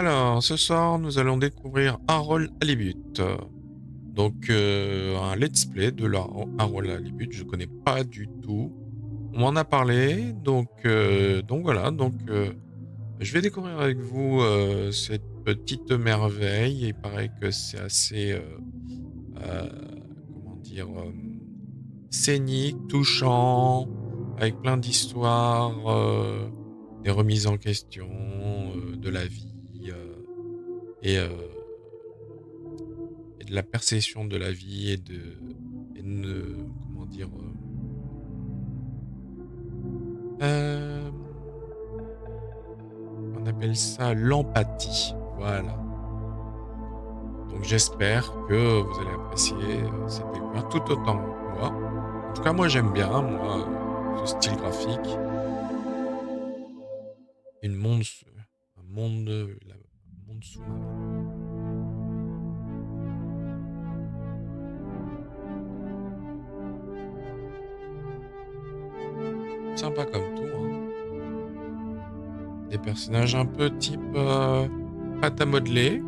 Alors, ce soir, nous allons découvrir Harold Halibut. Donc, un let's play de Harold Halibut. Je connais pas du tout. On m'en a parlé, donc voilà. Je vais découvrir avec vous cette petite merveille. Il paraît que c'est assez, euh, comment dire, scénique, touchant, avec plein d'histoires, des remises en question, de la vie. Et, euh, et de la perception de la vie comment dire, on appelle ça l'empathie. Voilà. Donc j'espère que vous allez apprécier cette découverte tout autant que moi. En tout cas, moi j'aime bien, moi, ce style graphique. Une monde, un monde, un monde sous-marin. Sympa comme tout, hein. Des personnages un peu type pâte à modeler.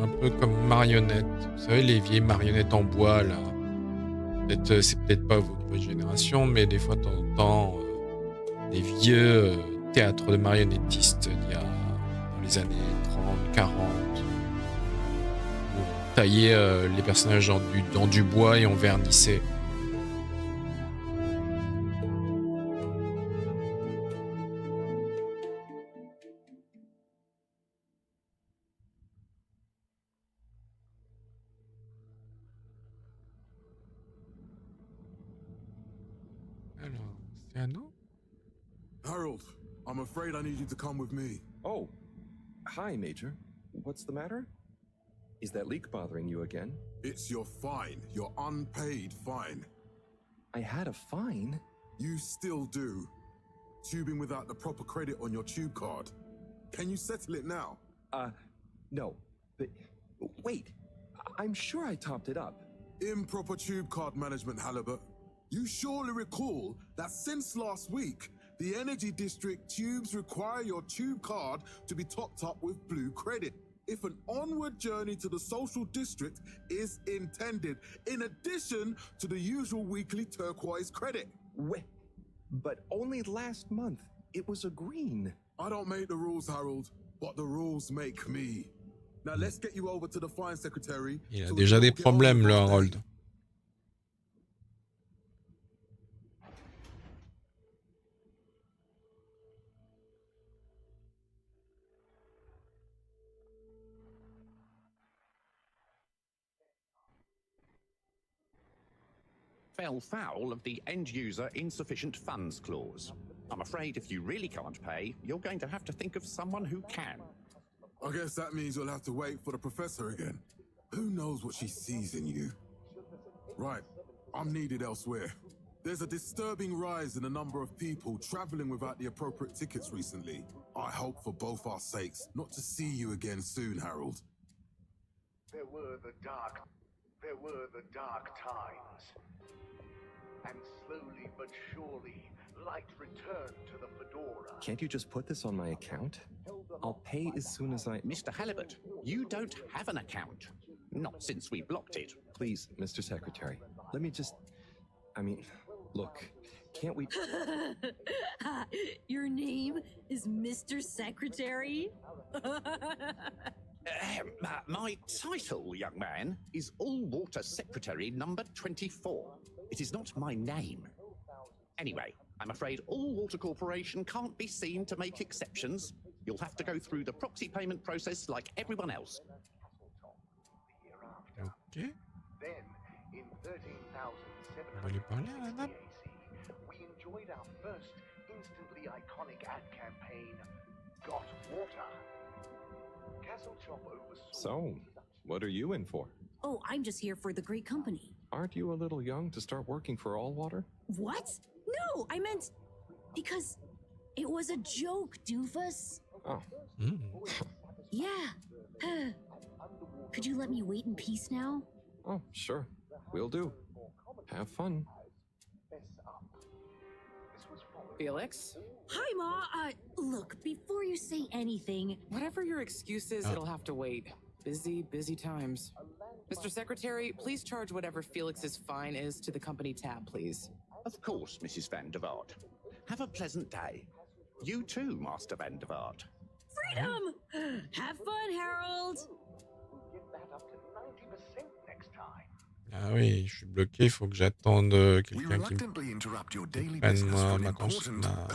Un peu comme marionnettes. Vous savez, les vieilles marionnettes en bois, là. Peut-être, c'est peut-être pas vos nouvelles générations, mais des fois, de temps en temps, des vieux théâtres de marionnettistes d'il y a dans les années 30, 40, où on taillait les personnages dans du bois et on vernissait. Alors, c'est à nous? Harold, I'm afraid I need you to come with me. Oh, hi, Major. What's the matter? Is that leak bothering you again? It's your fine, your unpaid fine. I had a fine? You still do. Tubing without the proper credit on your tube card. Can you settle it now? No. But wait, I'm sure I topped it up. Improper tube card management, Halibut. You surely recall that since last week, the Energy District tubes require your tube card to be topped up with blue credit if an onward journey to the social district is intended, in addition to the usual weekly turquoise credit. Wait, but only last month it was a green. I don't make the rules, Harold, but the rules make me. Now let's get you over to the fine secretary. Il a déjà des problèmes, le Harold. Fell foul of the end-user insufficient funds clause. I'm afraid if you really can't pay, you're going to have to think of someone who can. I guess that means you'll have to wait for the professor again. Who knows what she sees in you? Right, I'm needed elsewhere. There's a disturbing rise in the number of people traveling without the appropriate tickets recently. I hope for both our sakes not to see you again soon, Harold. There were the dark times. And slowly but surely, light returned to the Fedora. Can't you just put this on my account? I'll pay as soon as I... Mr. Halibut, you don't have an account. Not since we blocked it. Please, Mr. Secretary, let me just... look, can't we... Your name is Mr. Secretary? My title, young man, is All-Water Secretary number 24. It is not my name. Anyway, I'm afraid All-Water Corporation can't be seen to make exceptions. You'll have to go through the proxy payment process like everyone else. Ok. Then, in On va lui parler à la 13,760 dame. AC, we enjoyed our first instantly iconic ad campaign, Got Water. Castle Chop oversaw... So, what are you in for? Oh, I'm just here for the great company. Aren't you a little young to start working for All Water? What? No, I meant... Because it was a joke, doofus. Oh. Yeah. Could you let me wait in peace now? Oh, sure. Will do. Have fun. Felix? Hi, Ma. Look, before you say anything, Whatever your excuse is, Ah. it'll have to wait. Busy times. Mr. Secretary, please charge whatever Felix's fine is to the company tab, please. Of course, Mrs. Van der Vaart. Have a pleasant day. You too, Master Van der Vaart. freedom! Have fun, Harold! We'll get that up to 90% next time. Ah oui, je suis bloqué, il faut que j'attende We quelqu'un qui me reluctantly interrupt your daily prenne business for an ma cons- important,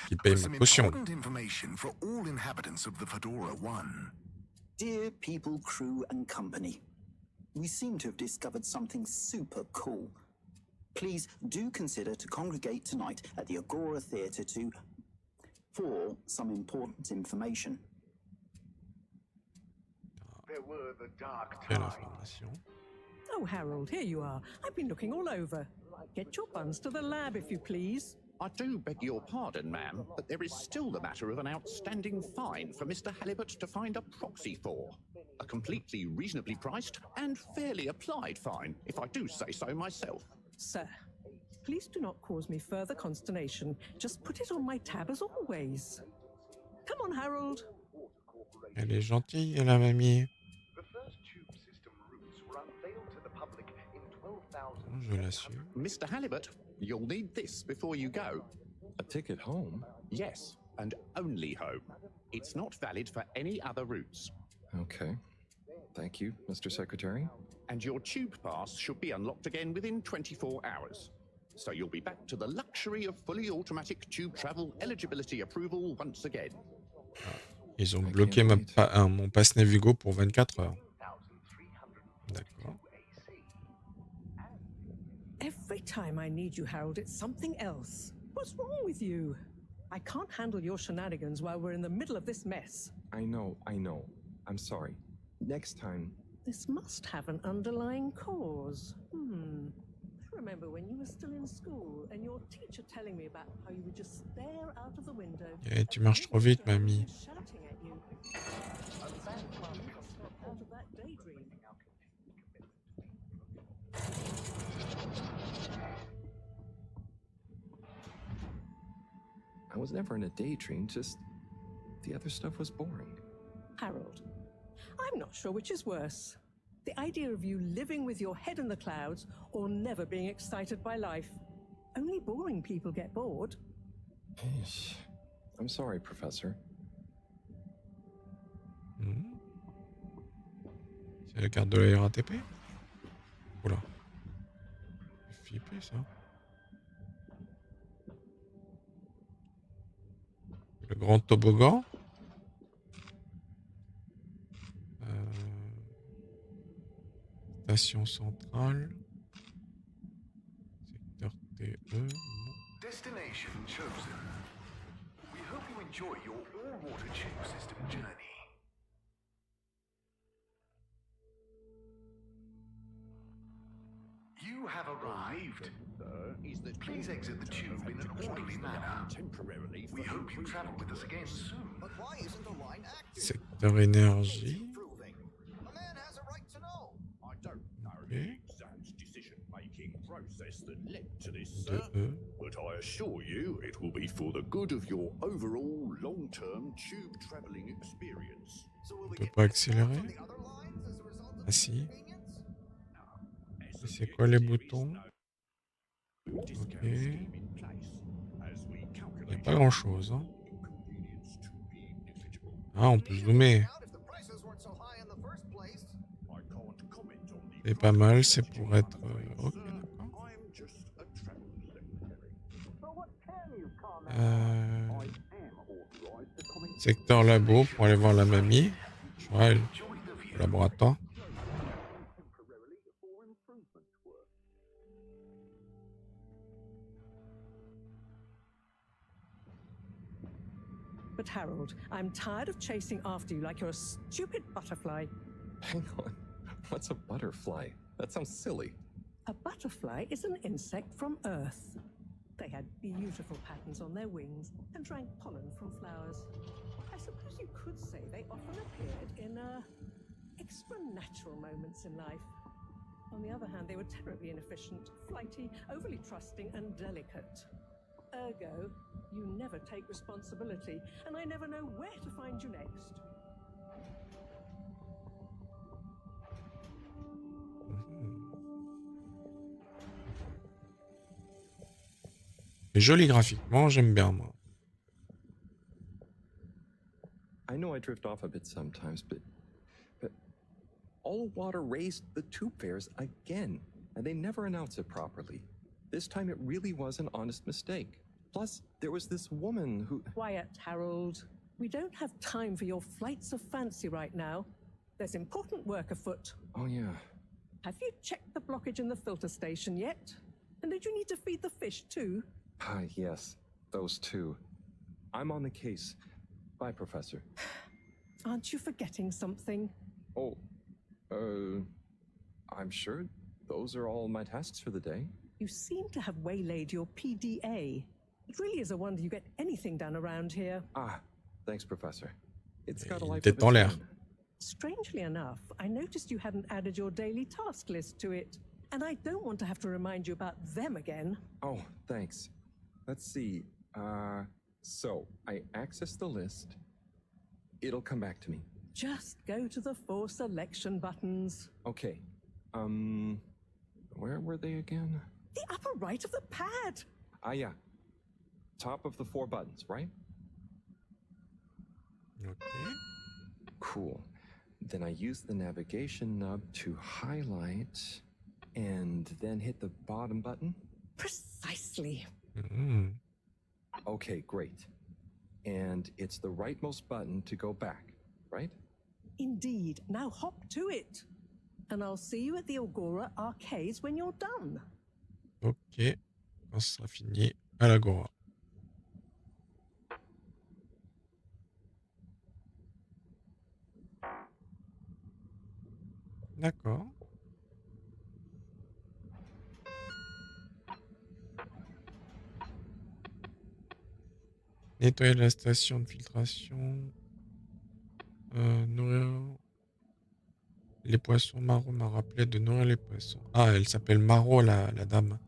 qui paye for ma some caution. important information for all inhabitants of the Fedora One. Dear people, crew, and company, we seem to have discovered something super cool. Please do consider to congregate tonight at the Agora Theatre for some important information. There were the dark Quelle times. information. Oh, Harold, here you are. I've been looking all over. Get your buns to the lab, if you please. I do beg your pardon, ma'am, but there is still the matter of an outstanding fine for Mr. Halibut to find a proxy for. A completely reasonably priced and fairly applied fine, if I do say so myself. Sir, please do not cause me further consternation. Just put it on my tab as always. Come on, Harold. Elle est gentille, la mamie. The first tube system routes were unveiled to the public in 12,000. Je la suis. Mr. Halibut, you'll need this before you go. A ticket home? Yes, and only home. It's not valid for any other routes. Okay. Thank you, Mr. Secretary. And your tube pass should be unlocked again within 24 hours. So you'll be back to the luxury of fully automatic tube travel eligibility approval once again. Ils ont I bloqué can't wait. mon pass Navigo pour 24 heures. 1,342 D'accord. AC. Every time I need you, Harold, it's something else. What's wrong with you? I can't handle your shenanigans while we're in the middle of this mess. I know. I'm sorry. Next time. This must have an underlying cause. I remember when you were still in school and your teacher telling me about how you would just stare out of the window. Eh, tu marches trop vite, mamie. Shouting at you. Out of that daydream. I was never in a daydream, just the other stuff was boring. Harold, I'm not sure which is worse. The idea of you living with your head in the clouds or never being excited by life. Only boring people get bored. I'm sorry, Professor. C'est la carte de la RATP? Oula. C'est flippé ça. Le grand toboggan. Station centrale. Secteur TE. Destination chosen. We hope you enjoy your all-water tube system journey. You have arrived. Please exit the tube in an orderly manner. We hope you travel with us again soon. But why isn't the line active? Secteur énergie. Improving. A man has a right to know. I don't know Ok. the exact decision-making process that led to this, De sir, E. but I assure you it will be for the good of your overall long-term tube travelling experience. So will we peut get pas discounts on accélérer? the other lines as a result of Ah this si. convenience? Et c'est quoi les boutons? Ok. Il n'y a pas grand chose. Hein. Ah, on peut zoomer. Out if the prices weren't so high in the first place. C'est pas mal, c'est pour être... ok, d'accord. Secteur labo pour aller voir la mamie. Je vois, elle, au laboratoire. But Harold, I'm tired of chasing after you like you're a stupid butterfly. Hang on. What's a butterfly? That sounds silly. A butterfly is an insect from Earth. They had beautiful patterns on their wings and drank pollen from flowers. I suppose you could say they often appeared in extra natural moments in life. On the other hand, they were terribly inefficient, flighty, overly trusting, and delicate. Ergo, you never take responsibility, and I never know where to find you next. C'est joli graphiquement, j'aime bien moi. I know I drift off a bit sometimes, but All Water raised the tube fares again, and they never announce it properly. This time it really was an honest mistake. Plus, there was this woman who... Quiet, Harold. We don't have time for your flights of fancy right now. There's important work afoot. Oh, yeah. Have you checked the blockage in the filter station yet? And did you need to feed the fish too? Ah, yes. Those two. I'm on the case. Bye, Professor. Aren't you forgetting something? Oh, I'm sure those are all my tasks for the day. You seem to have waylaid your PDA. It really is a wonder you get anything done around here. Ah, thanks, Professor. It's got a Il life était of its dans l'air. own. Strangely enough, I noticed you hadn't added your daily task list to it. And I don't want to have to remind you about them again. Oh, thanks. Let's see. So I access the list. It'll come back to me. Just go to the 4 selection buttons. Okay. Where were they again? The upper right of the pad. Ah, yeah. Top of the 4 buttons, right? Okay. Cool. Then I use the navigation nub to highlight and then hit the bottom button. Precisely. Mhm. Okay, great. And it's the rightmost button to go back, right? Indeed. Now hop to it. And I'll see you at the Agora Arcades when you're done. Ok. Quand ce sera fini, à l'Agora. D'accord. Nettoyer la station de filtration. Nourrir les poissons. Maro m'a rappelé de nourrir les poissons. Ah, elle s'appelle Maro, la dame.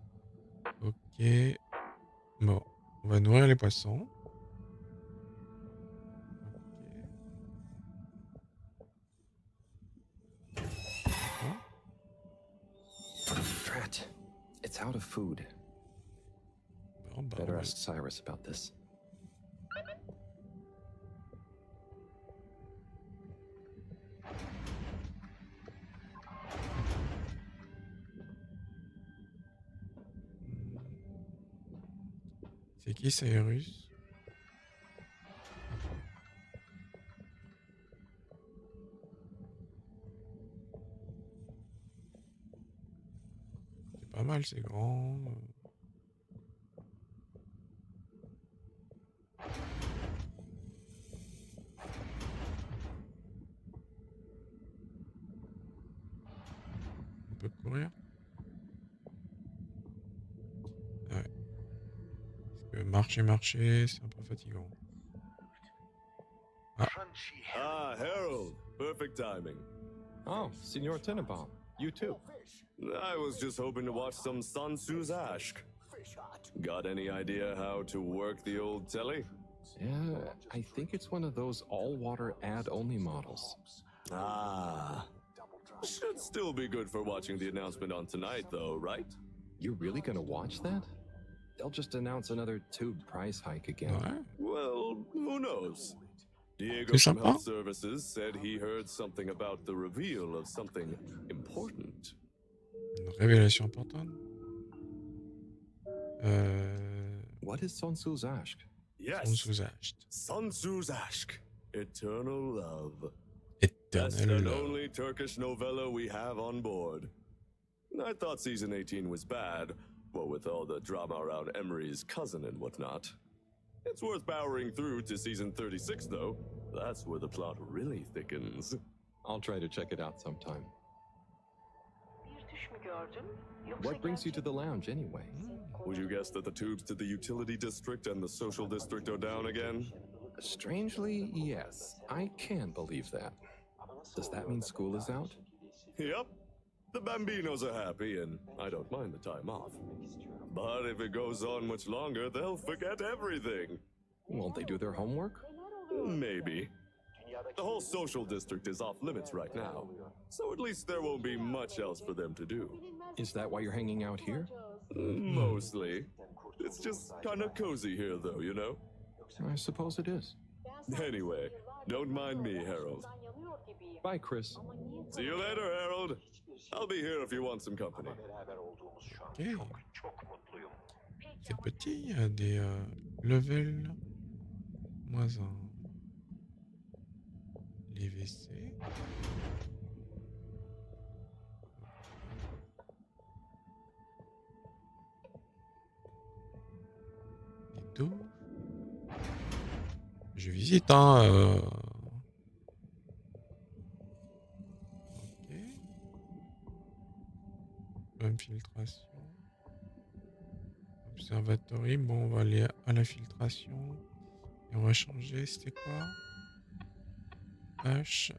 Ok. Bon, on va nourrir les poissons. Drat. It's out of food. Bon, bah, Better on va- ask Cyrus about this. C'est qui Cyrus? C'est pas mal, c'est grand. On peut courir? Ouais. Parce que marcher, c'est un peu fatigant. Ah, Harold. Perfect timing. Oh, Senor Tenenbaum. You too. I was just hoping to watch some Sun Tzu's Ashk. Got any idea how to work the old telly? Yeah, I think it's one of those all-water ad-only models. Ah. Should still be good for watching the announcement on tonight, though, right? You're really gonna watch that? They'll just announce another tube price hike again. Ouais. Well, who knows? Diego C'est from sympa. Health Services said he heard something about the reveal of something important. Une révélation importante. What is Sun Tzu's Ashk? Yes. On sous-achète. Sun Tzu's Ashk. Eternal Love. Best Éternel and love. only Turkish novella we have on board. I thought season 18 was bad, what with all the drama around Emery's cousin and whatnot. It's worth powering through to season 36, though. That's where the plot really thickens. I'll try to check it out sometime. What brings you to the lounge anyway? Would you guess that the tubes to the utility district and the social district are down again? Strangely, yes. I can believe that. Does that mean school is out? Yep. The Bambinos are happy, and I don't mind the time off. But if it goes on much longer, they'll forget everything. Won't they do their homework? Maybe. The whole social district is off limits right now, so at least there won't be much else for them to do. Is that why you're hanging out here? Mostly. It's just kind of cozy here, though, you know? I suppose it is. Anyway, don't mind me, Harold. Bye, Chris. See you later, Harold. I'll be here if you want some company. Ok. C'est petit, il y a des levels -1. Les WC. Les douches. Je visite, hein. Ok. Infiltration. Observatory. Bon, on va aller à l'infiltration. Et on va changer. C'était quoi? H.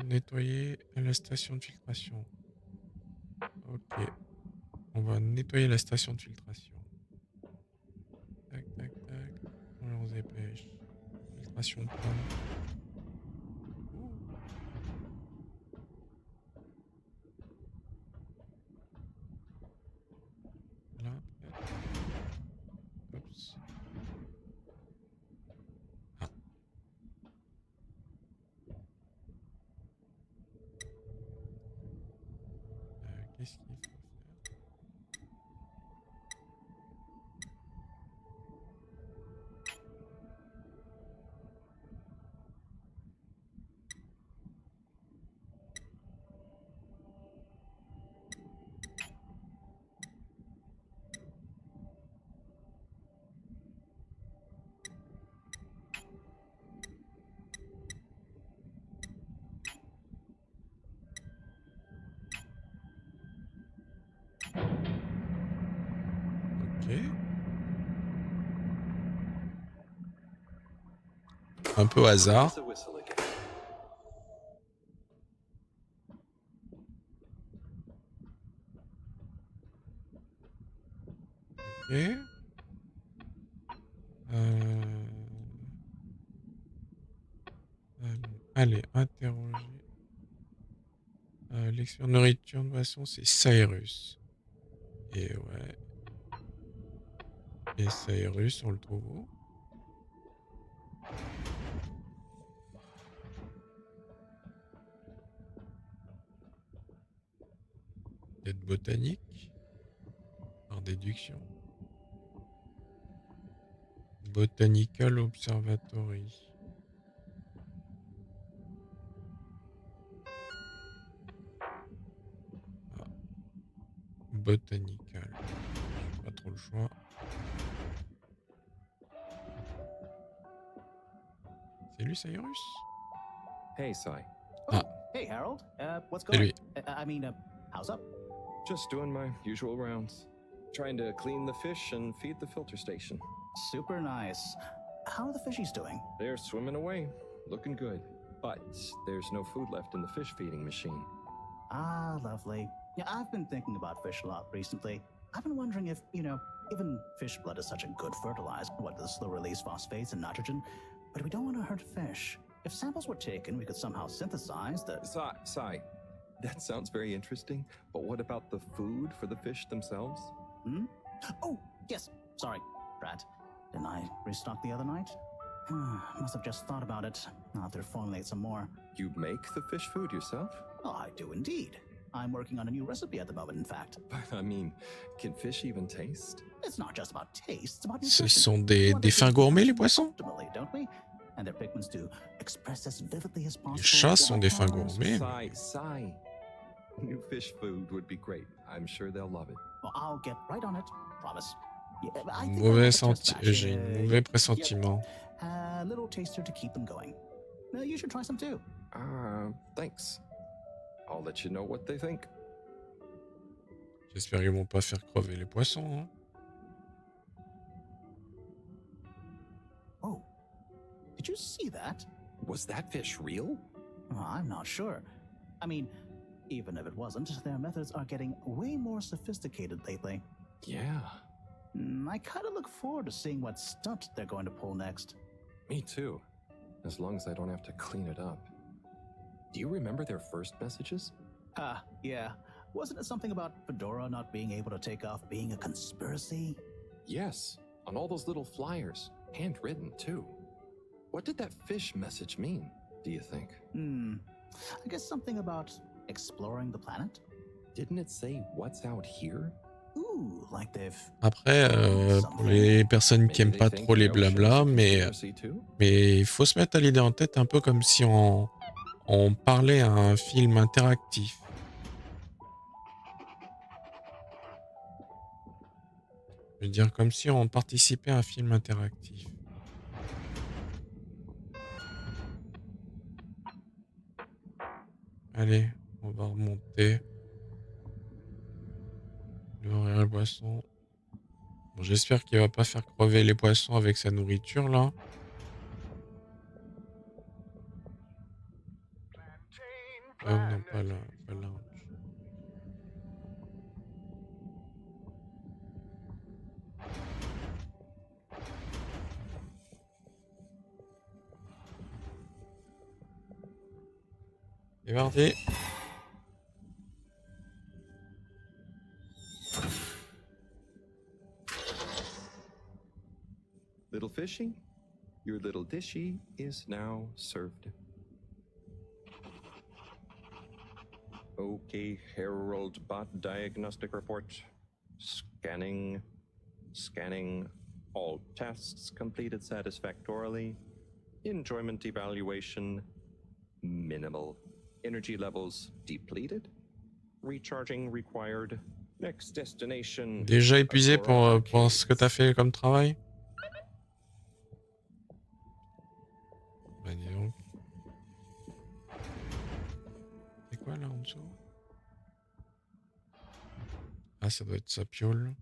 Nettoyer la station de filtration. Ok. On va nettoyer la station de filtration. Tac, tac, tac. On se dépêche. Filtration de pompe. Là, peut-être. Oups. Ah. Qu'est-ce qu'il faut faire? Ok. Un peu au hasard. Ok. Allez, interroger. L'expert nourriture de boisson, c'est Cyrus. Et ouais. Et Cyrus, on le trouve où? Peut-être botanique? Par déduction. Botanical Observatory. Ah. Botanical. J'ai pas trop le choix. C'est lui, Cyrus? Hey, Sai. Ah, Hey, Harold. What's c'est going? lui. How's up? Just doing my usual rounds. Trying to clean the fish and feed the filter station. Super nice. How are the fishies doing? They're swimming away, looking good. But there's no food left in the fish feeding machine. Ah, lovely. Yeah, I've been thinking about fish a lot recently. I've been wondering if, even fish blood is such a good fertilizer, the slow release phosphates and nitrogen, but we don't want to hurt fish. If samples were taken, we could somehow synthesize the... Sai, that sounds very interesting, but what about the food for the fish themselves? Oh, yes. Sorry, Brad. Didn't I restock the other night? Must have just thought about it. I'll have to formulate some more. You make the fish food yourself? Oh, I do indeed. I'm working on a new recipe at the moment, in fact. But I mean, can fish even taste? It's not just about taste, it's about Ce nutrition. sont des fins gourmets, les poissons? Optimally, don't we? And their pigments do express as vividly as possible. Les chats sont des fins gourmets. Sai. New fish food would be great. I'm sure they'll love it. Well, I'll get right on it. Promise. Yeah, I think Mauvais I'll get a test batch, J'ai un mauvais pressentiment. A little taster to keep them going. You should try some too. Thanks. I'll let you know what they think. J'espère qu'ils vont pas faire crever les poissons. Hein. Oh, did you see that? Was that fish real? I'm not sure. I mean, even if it wasn't, their methods are getting way more sophisticated lately. Yeah. I kind of look forward to seeing what stunt they're going to pull next. Me too. As long as I don't have to clean it up. Do you remember their first messages? Yeah. Wasn't it something about Fedora not being able to take off being a conspiracy? Yes, on all those little flyers, handwritten too. What did that fish message mean, do you think? I guess something about exploring the planet? Didn't it say what's out here? Ooh, like they've... Après, pour les personnes qui aiment pas trop les blabla, mais il faut se mettre à l'idée en tête un peu comme si on parlait à un film interactif. Je veux dire, comme si on participait à un film interactif. Allez, on va remonter. Nourrir les poissons. Bon, j'espère qu'il va pas faire crever les poissons avec sa nourriture, là. Oh non, pas là, pas là. C'est parti. Little fishy, your little dishy is now served. Okay, Herald Bot diagnostic report. Scanning. All tests completed satisfactorily. Enjoyment evaluation minimal. Energy levels depleted. Recharging required. Next destination. Déjà épuisé pour ce que t'as fait comme travail? Bah dis donc. C'est quoi là en dessous? Ah, ça doit être sa piole.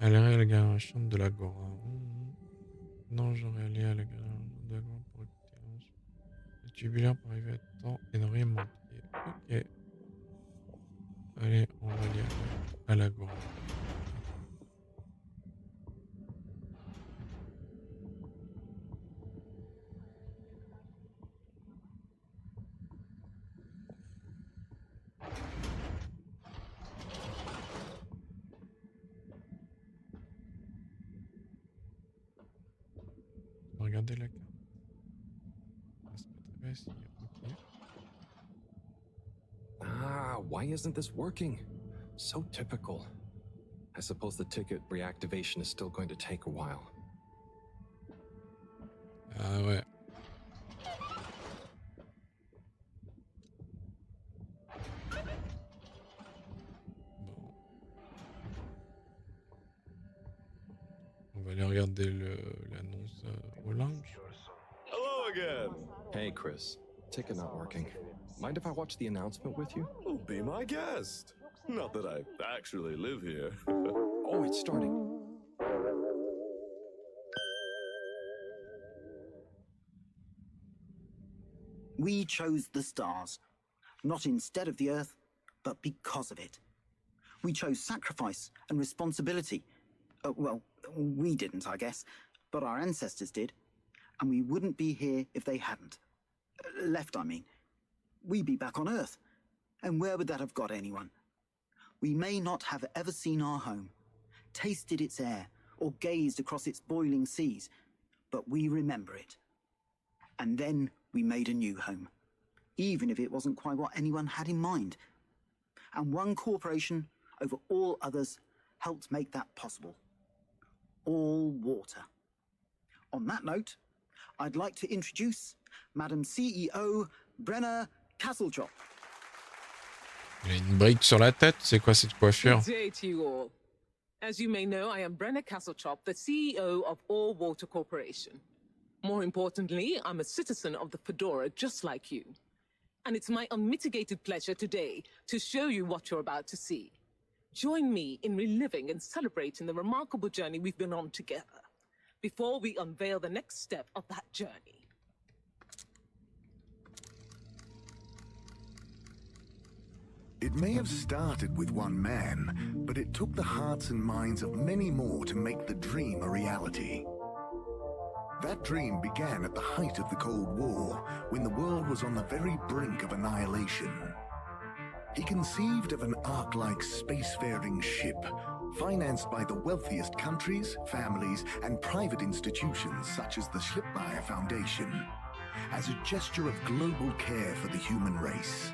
Aller à la garage de l'Agora. Non, j'aurais allé à la garage de l'Agora pour écouter le tubulaire pour arriver à temps et ne rien manquer. Ok. Allez, on va aller à l'Agora. Regardez la carte. C'est pas très facile. Ok. Ah, why isn't this working? So typical. I suppose the ticket reactivation is still going to take a while. Ah ouais. Bon. On va aller regarder l'annonce au lounge. Hello again. Hey, Chris. Ticket not working. Mind if I watch the announcement with you? Oh, be my guest. Not that I actually live here. Oh, it's starting. We chose the stars, not instead of the Earth, but because of it. We chose sacrifice and responsibility. Well, we didn't, I guess, but our ancestors did, and we wouldn't be here if they hadn't. Left, I mean. We'd be back on Earth, and where would that have got anyone? We may not have ever seen our home, tasted its air, or gazed across its boiling seas, but we remember it. And then we made a new home, even if it wasn't quite what anyone had in mind. And one corporation over all others helped make that possible. All water. On that note, I'd like to introduce Madam CEO Brenna Castletrop. Il a une brique sur la tête, c'est quoi cette coiffure? Good day to you all. As you may know, I am Brenna Castletrop, the CEO of All Water Corporation. More importantly, I'm a citizen of the Fedora just like you. And it's my unmitigated pleasure today to show you what you're about to see. Join me in reliving and celebrating the remarkable journey we've been on together before we unveil the next step of that journey. It may have started with one man, but it took the hearts and minds of many more to make the dream a reality. That dream began at the height of the Cold War, when the world was on the very brink of annihilation. He conceived of an Ark-like spacefaring ship, financed by the wealthiest countries, families, and private institutions such as the Schlipmeyer Foundation, as a gesture of global care for the human race.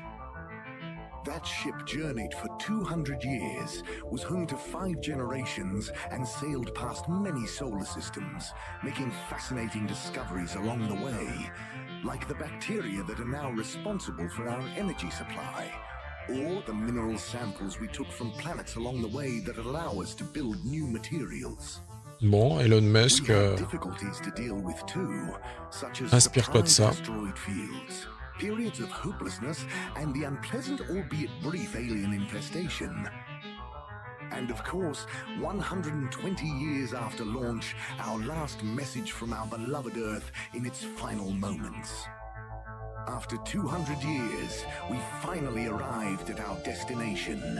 That ship journeyed for 200 years, was home to 5 generations, and sailed past many solar systems, making fascinating discoveries along the way, like the bacteria that are now responsible for our energy supply, or the mineral samples we took from planets along the way that allow us to build new materials. Bon, Elon Musk We had difficulties to deal with too, such as inspire-toi de ça. asteroid fields, periods of hopelessness, and the unpleasant albeit brief alien infestation. And of course, 120 years after launch, our last message from our beloved Earth in its final moments. After 200 years, we finally arrived at our destination,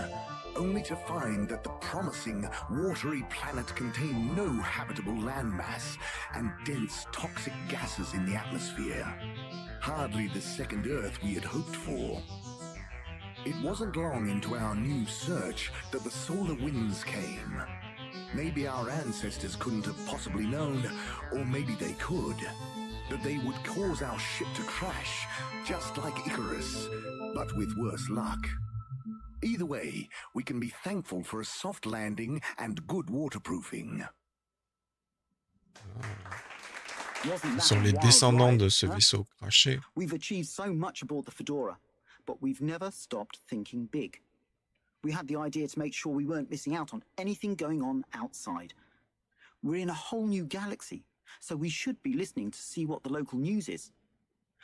only to find that the promising, watery planet contained no habitable landmass and dense, toxic gases in the atmosphere. Hardly the second Earth we had hoped for. It wasn't long into our new search that the solar winds came. Maybe our ancestors couldn't have possibly known, or maybe they could, that they would cause our ship to crash, just like Icarus, but with worse luck. Either way, we can be thankful for a soft landing and good waterproofing. Ce sont les descendants de ce vaisseau craché. We've achieved so much aboard the Fedora, but we've never stopped thinking big. We had the idea to make sure we weren't missing out on anything going on outside. We're in a whole new galaxy, so we should be listening to see what the local news is.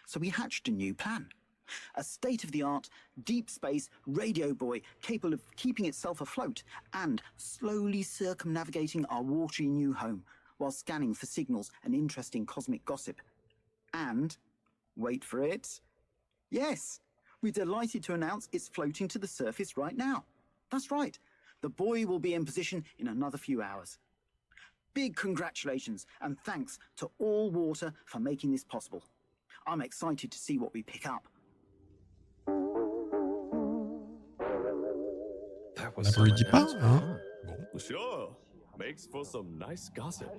So we hatched a new plan. A state-of-the-art, deep space radio buoy capable of keeping itself afloat and slowly circumnavigating our watery new home while scanning for signals and interesting cosmic gossip. And, wait for it, yes, we're delighted to announce it's floating to the surface right now. That's right, the buoy will be in position in another few hours. Big congratulations and thanks to All Water for making this possible. I'm excited to see what we pick up. On ne lui dit pas, hein? Sure. Makes for some nice gossip.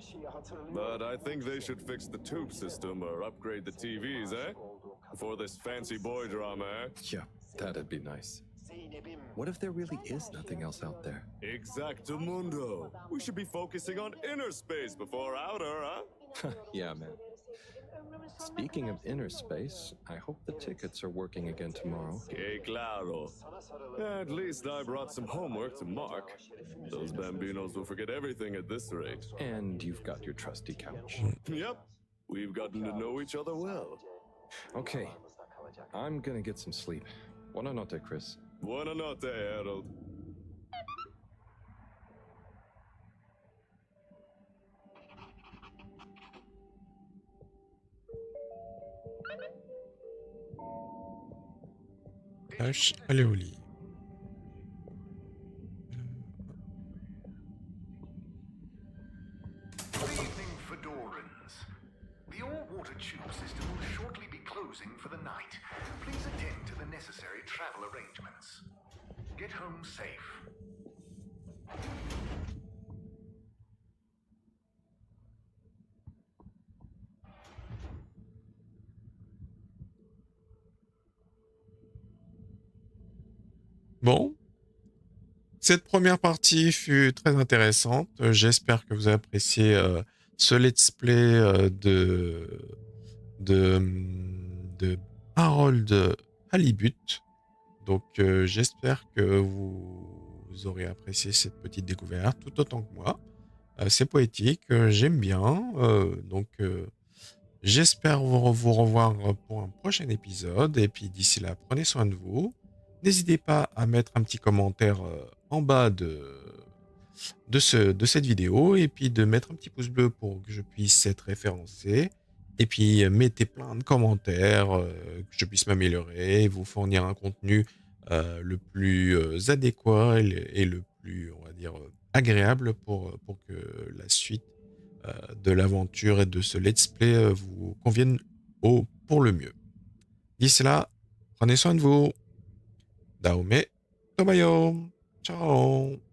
But I think they should fix the tube system or upgrade the TVs, eh? For this fancy boy drama, eh? Yeah, that'd be nice. What if there really is nothing else out there? Exactamundo. We should be focusing on inner space before outer, huh? Yeah, man. Speaking of inner space, I hope the tickets are working again tomorrow. Que claro. At least I brought some homework to mark. Those bambinos will forget everything at this rate. And you've got your trusty couch. Yep. We've gotten to know each other well. Okay. I'm gonna get some sleep. Buona notte, Chris. Buona notte, Harold. Allez au lit. Good evening, Fedorans. The all-water tube system will shortly be closing for the night. Please attend to the necessary travel arrangements. Get home safe. Bon. Cette première partie fut très intéressante. J'espère que vous avez apprécié ce let's play de Harold Halibut. Donc j'espère que vous aurez apprécié cette petite découverte tout autant que moi. C'est poétique, j'aime bien. Donc j'espère vous revoir pour un prochain épisode. Et puis d'ici là, prenez soin de vous. N'hésitez pas à mettre un petit commentaire en bas de cette vidéo et puis de mettre un petit pouce bleu pour que je puisse être référencé. Et puis mettez plein de commentaires, que je puisse m'améliorer et vous fournir un contenu le plus adéquat et le plus, on va dire, agréable pour que la suite de l'aventure et de ce let's play vous convienne pour le mieux. D'ici là, prenez soin de vous. Daume, Tomayo, ciao.